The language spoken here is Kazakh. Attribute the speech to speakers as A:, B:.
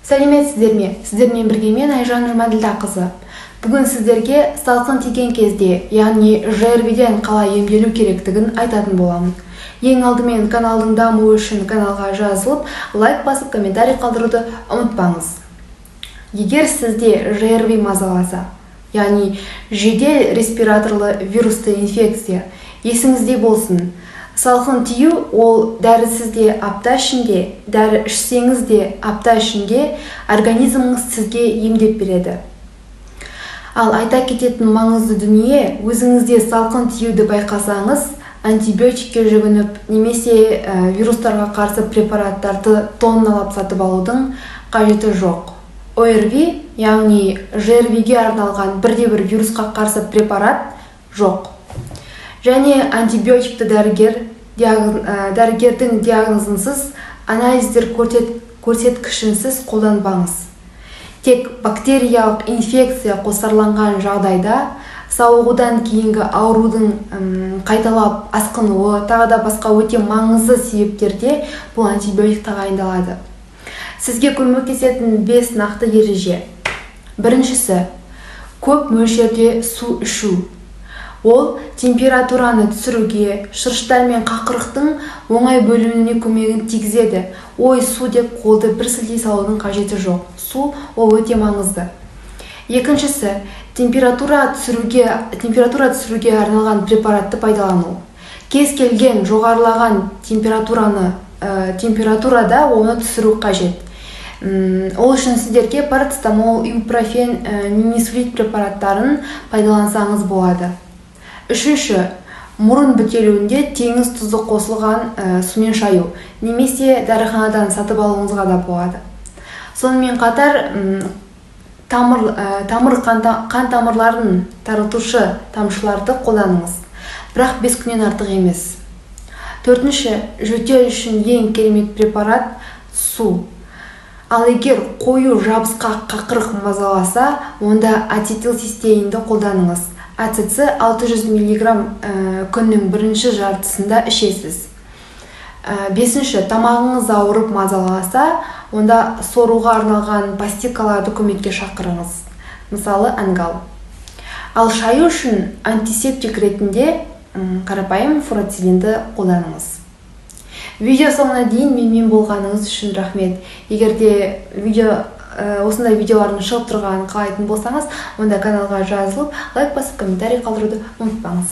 A: Сәлеметсіздер ме? Сіздермен бірге мен Айжан Нұрмәділдақызы. Бүгін сіздерге салқын тиген кезде, яғни ЖРВ-ден қалай емделу керектігін айтатын боламын. Ең алдымен каналдың дамуы үшін каналға жазылып, лайк басып, комментарий қалдыруды ұмытпаңыз. Егер сізде ЖРВ мазаласа, яғни жедел респираторлы вирусты инфекция, есіңізде болсын. Салқын тию ол дәрісіз де апта ішінде, дәрі ішсеңіз де апта ішінде организміңіз сізге емдеп береді. Ал айта кететін маңызды дүние, өзіңізде салқын тиюді байқасаңыз, антибиотикке жүгініп, немесе вирустарға қарсы препараттарды тонналап сатып алудың қажеті жоқ. ОРВИ, яғни ЖРВ-ге арналған бірде-бір вирусқа қарсы препарат жоқ. Және антибиотикті дәрігердің диагнозынсыз, анализдер көрсеткішінсіз қолданбаңыз. Тек бактериялық инфекция қосарланған жағдайда, сауығудан кейінгі аурудың қайталап асқынуы, тағы да басқа өте маңызды себептерде бұл антибиотик тағайындалады. Сізге көмектесетін 5 нақты ереже. Біріншісі, көп мөлшерде су ішу. Ол температураны түсіруге, шырыштар мен қақырықтың оңай бөлінуіне көмегін тигізеді. Ой, су деп қолды бір сілтей салудың қажеті жоқ. Су ол өте маңызды. Екіншісі, температура түсіруге арналған препаратты пайдалану. Кез келген жоғарылаған температурада оны түсіру қажет. Ол үшін сіздерге парацетамол, ибупрофен, нимесфлит препараттарын пайдалансаңыз болады. Үшінші, мұрын бітелуінде теңіз тұзы қосылған сумен шаю, немесе дәріханадан сатып алуыңызға да болады. Сонымен қатар, қан тамырларын тарылтушы тамшыларды қолданыңыз, бірақ 5 күннен артық емес. Төртінші, жөтел үшін ең керемет препарат су. Ал егер қою жабысқақ қақырық мазаласа, онда ацетилцистеинді қолданыңыз. АЦЦ 600 мг күннің бірінші жартысында ішесіз. Бесінші, тамағыңыз ауырып мазаласа, онда соруға арналған пластикаларды көмекке шақырыңыз. Мысалы, ангал. Ал шаю үшін антисептик ретінде қарапайым фурацилинді қолданыңыз. Видео соңына дейін менімен болғаныңыз үшін рахмет. Егер де осындай видеолардың шығып тұрғанын қалайтын болсаңыз, онда каналға жазылып, лайк басып, комментарий қалдыруды ұмытпаңыз.